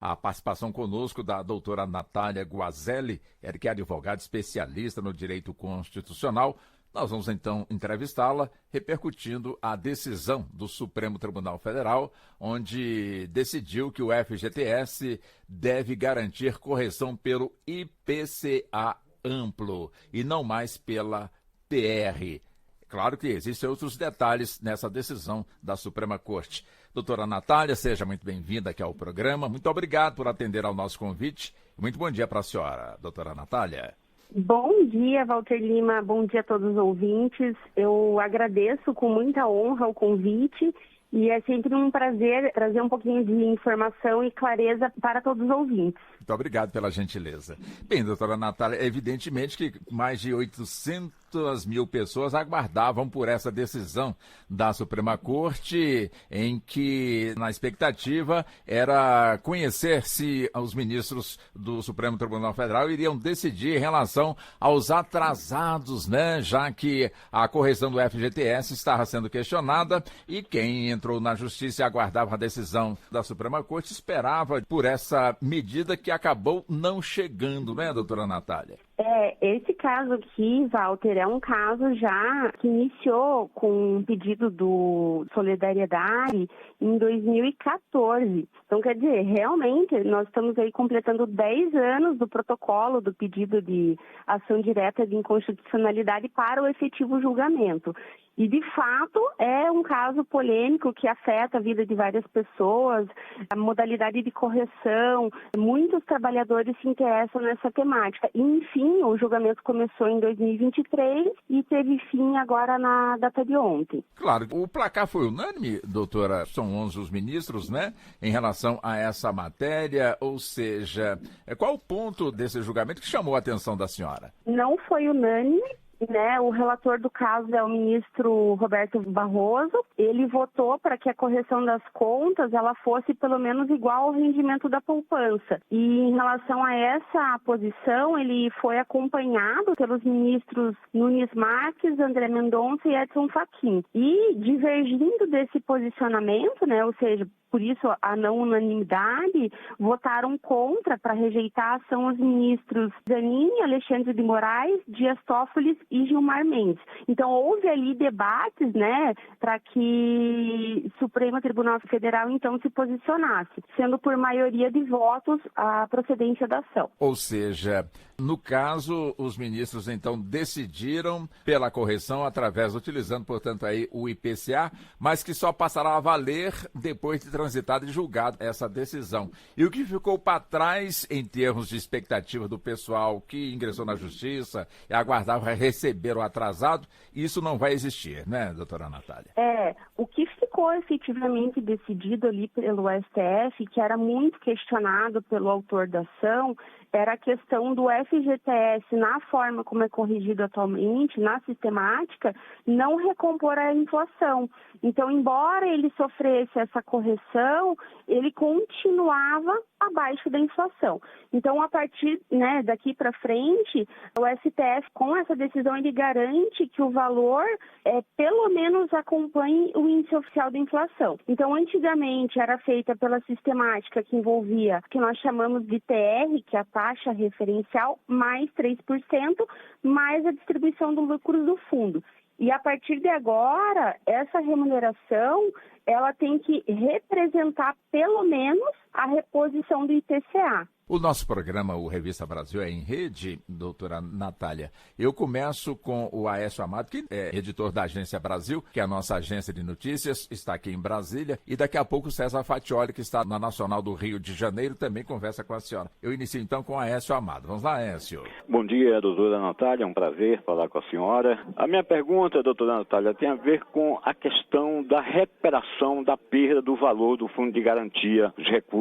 A participação conosco da doutora Natália Guazelli, que é advogada especialista no direito constitucional. Nós vamos então entrevistá-la, repercutindo a decisão do Supremo Tribunal Federal, onde decidiu que o FGTS deve garantir correção pelo IPCA amplo e não mais pela PR. Claro que existem outros detalhes nessa decisão da Suprema Corte. Doutora Natália, seja muito bem-vinda aqui ao programa. Muito obrigado por atender ao nosso convite. Muito bom dia para a senhora, doutora Natália. Bom dia, Walter Lima. Bom dia a todos os ouvintes. Eu agradeço com muita honra o convite e é sempre um prazer trazer um pouquinho de informação e clareza para todos os ouvintes. Muito obrigado pela gentileza. Bem, doutora Natália, evidentemente que mais de 800 mil pessoas aguardavam por essa decisão da Suprema Corte, em que, na expectativa, era conhecer se os ministros do Supremo Tribunal Federal iriam decidir em relação aos atrasados, né? Já que a correção do FGTS estava sendo questionada e quem entrou na Justiça e aguardava a decisão da Suprema Corte esperava por essa medida que acabou não chegando, né, doutora Natália? Esse caso aqui, Walter, é um caso já que iniciou com um pedido do Solidariedade em 2014. Então, quer dizer, realmente, nós estamos aí completando 10 anos do protocolo do pedido de ação direta de inconstitucionalidade para o efetivo julgamento. E, de fato, é um caso polêmico que afeta a vida de várias pessoas, a modalidade de correção, muitos trabalhadores se interessam nessa temática. E, enfim, o julgamento começou em 2023 e teve fim agora na data de ontem. Claro, o placar foi unânime, doutora, são 11 os ministros, né, em relação a essa matéria, ou seja, qual o ponto desse julgamento que chamou a atenção da senhora? Não foi unânime. O relator do caso é o ministro Roberto Barroso. Ele votou para que a correção das contas ela fosse pelo menos igual ao rendimento da poupança. E em relação a essa posição, ele foi acompanhado pelos ministros Nunes Marques, André Mendonça e Edson Fachin. E divergindo desse posicionamento, ou seja, por isso a não unanimidade, votaram contra para rejeitar a ação os ministros Zanin, Alexandre de Moraes, Dias Toffoli e Gilmar Mendes. Então houve ali debates, para que o Supremo Tribunal Federal então se posicionasse, sendo por maioria de votos a procedência da ação. Ou seja, no caso, os ministros então decidiram pela correção utilizando, portanto, aí o IPCA, mas que só passará a valer depois de transitado e julgado essa decisão. E o que ficou para trás em termos de expectativa do pessoal que ingressou na Justiça e aguardava receber o atrasado, isso não vai existir, né, doutora Natália? O que ficou efetivamente decidido ali pelo STF, que era muito questionado pelo autor da ação, era a questão do FGTS, na forma como é corrigido atualmente, na sistemática, não recompor a inflação. Então, embora ele sofresse essa correção, ele continuava abaixo da inflação. Então, a partir daqui para frente, o STF, com essa decisão, ele garante que o valor pelo menos acompanhe o índice oficial da inflação. Então, antigamente era feita pela sistemática que envolvia o que nós chamamos de TR, que é a taxa referencial, mais 3%, mais a distribuição do lucro do fundo. E a partir de agora, essa remuneração, ela tem que representar pelo menos a reposição do IPCA. O nosso programa, o Revista Brasil, é em rede, doutora Natália. Eu começo com o Aécio Amado, que é editor da Agência Brasil, que é a nossa agência de notícias, está aqui em Brasília. E daqui a pouco o César Fatioli, que está na Nacional do Rio de Janeiro, também conversa com a senhora. Eu inicio então com o Aécio Amado. Vamos lá, Aécio. Bom dia, doutora Natália. É um prazer falar com a senhora. A minha pergunta, doutora Natália, tem a ver com a questão da recuperação da perda do valor do Fundo de Garantia dos recursos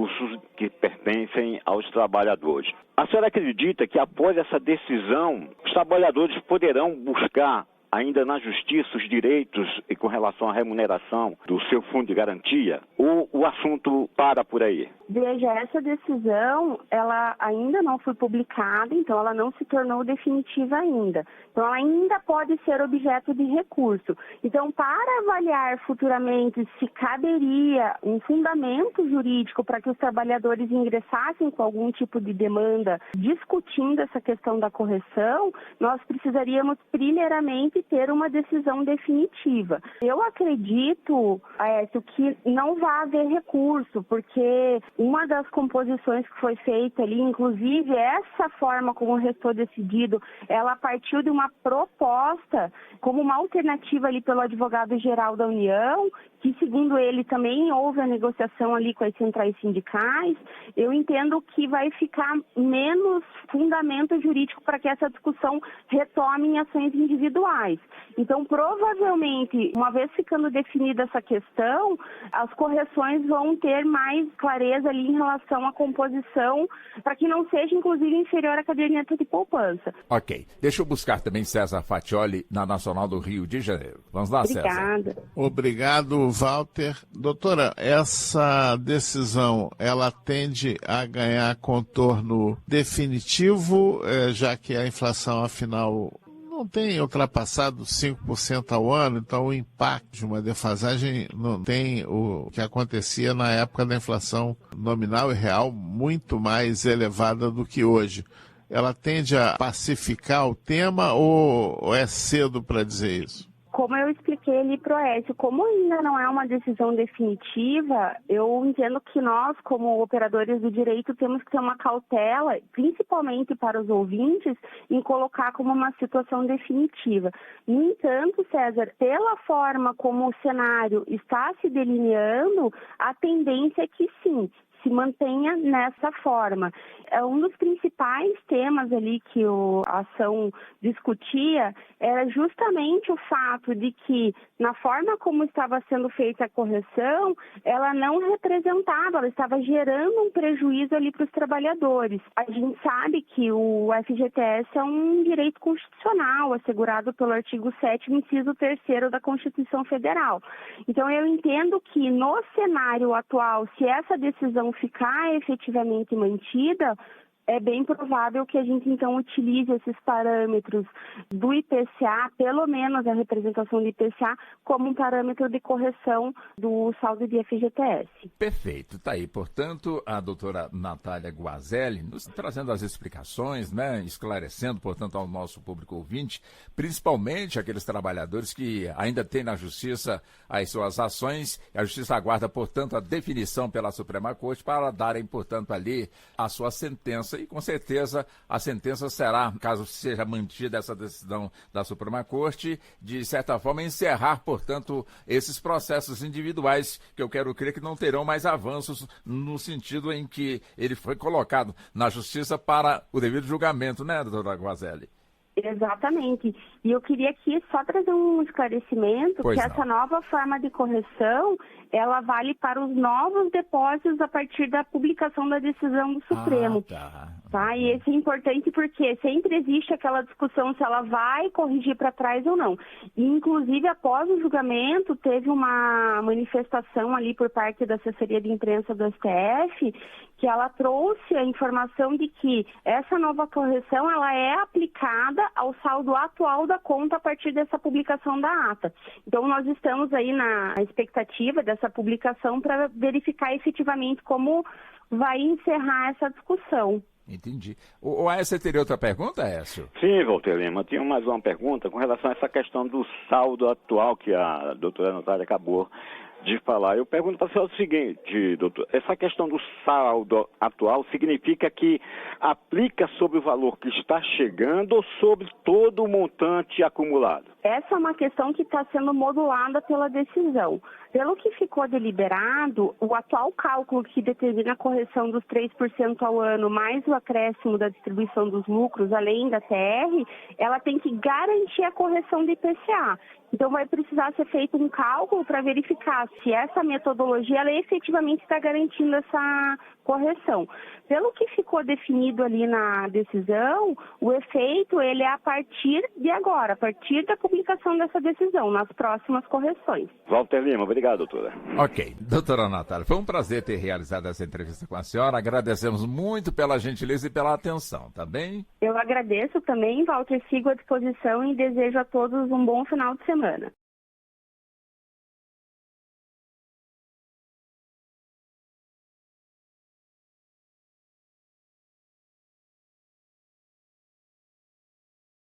que pertencem aos trabalhadores. A senhora acredita que após essa decisão, os trabalhadores poderão buscar ainda na justiça os direitos e com relação à remuneração do seu fundo de garantia, ou o assunto para por aí? Veja, essa decisão, ela ainda não foi publicada, então ela não se tornou definitiva ainda. Então ela ainda pode ser objeto de recurso. Então, para avaliar futuramente se caberia um fundamento jurídico para que os trabalhadores ingressassem com algum tipo de demanda discutindo essa questão da correção, nós precisaríamos primeiramente ter uma decisão definitiva. Eu acredito, Aécio, que não vai haver recurso, porque uma das composições que foi feita ali, inclusive essa forma como restou decidido, ela partiu de uma proposta como uma alternativa ali pelo advogado-geral da União, que segundo ele também houve a negociação ali com as centrais sindicais. Eu entendo que vai ficar menos fundamento jurídico para que essa discussão retome em ações individuais. Então, provavelmente, uma vez ficando definida essa questão, as correções vão ter mais clareza ali em relação à composição, para que não seja, inclusive, inferior à caderneta de poupança. Ok. Deixa eu buscar também César Fatioli, na Nacional do Rio de Janeiro. Vamos lá, César. Obrigada. Obrigado, Walter. Doutora, essa decisão, ela tende a ganhar contorno definitivo, já que a inflação, afinal, não tem ultrapassado 5% ao ano, então o impacto de uma defasagem não tem o que acontecia na época da inflação nominal e real muito mais elevada do que hoje. Ela tende a pacificar o tema ou é cedo para dizer isso? Como eu expliquei ali para o Aécio, como ainda não é uma decisão definitiva, eu entendo que nós, como operadores do direito, temos que ter uma cautela, principalmente para os ouvintes, em colocar como uma situação definitiva. No entanto, César, pela forma como o cenário está se delineando, a tendência é que sim, se mantenha nessa forma. Um dos principais temas ali que a ação discutia era justamente o fato de que, na forma como estava sendo feita a correção, ela não representava, ela estava gerando um prejuízo ali para os trabalhadores. A gente sabe que o FGTS é um direito constitucional, assegurado pelo artigo 7º, inciso 3º da Constituição Federal. Então, eu entendo que, no cenário atual, se essa decisão ficar efetivamente mantida, é bem provável que a gente, então, utilize esses parâmetros do IPCA, pelo menos a representação do IPCA, como um parâmetro de correção do saldo de FGTS. Perfeito. Está aí, portanto, a doutora Natália Guazelli nos trazendo as explicações, né, esclarecendo, portanto, ao nosso público ouvinte, principalmente aqueles trabalhadores que ainda têm na Justiça as suas ações. A Justiça aguarda, portanto, a definição pela Suprema Corte para darem, portanto, ali a sua sentença. E, com certeza, a sentença será, caso seja mantida essa decisão da Suprema Corte, de certa forma encerrar, portanto, esses processos individuais, que eu quero crer que não terão mais avanços no sentido em que ele foi colocado na Justiça para o devido julgamento, né, doutora Guazelli? Exatamente. E eu queria aqui só trazer um esclarecimento, que essa nova forma de correção, ela vale para os novos depósitos a partir da publicação da decisão do Supremo. Tá? E isso é importante porque sempre existe aquela discussão se ela vai corrigir para trás ou não. E, inclusive, após o julgamento, teve uma manifestação ali por parte da assessoria de imprensa do STF, que ela trouxe a informação de que essa nova correção ela é aplicada ao saldo atual da conta a partir dessa publicação da ata. Então, nós estamos aí na expectativa dessa publicação para verificar efetivamente como vai encerrar essa discussão. Entendi. O Aécio teria outra pergunta, Aécio? Sim, Walter Lima, tinha mais uma pergunta com relação a essa questão do saldo atual que a doutora Natália acabou de falar. Eu pergunto para você o seguinte, doutor, essa questão do saldo atual significa que aplica sobre o valor que está chegando ou sobre todo o montante acumulado? Essa é uma questão que está sendo modulada pela decisão. Pelo que ficou deliberado, o atual cálculo que determina a correção dos 3% ao ano, mais o acréscimo da distribuição dos lucros, além da TR, ela tem que garantir a correção do IPCA. Então, vai precisar ser feito um cálculo para verificar se essa metodologia ela efetivamente está garantindo essa correção. Pelo que ficou definido ali na decisão, o efeito ele é a partir de agora, a partir da publicação dessa decisão, nas próximas correções. Walter Lima, obrigado, doutora. Ok. Doutora Natália, foi um prazer ter realizado essa entrevista com a senhora. Agradecemos muito pela gentileza e pela atenção, tá bem? Eu agradeço também, Walter, sigo à disposição e desejo a todos um bom final de semana.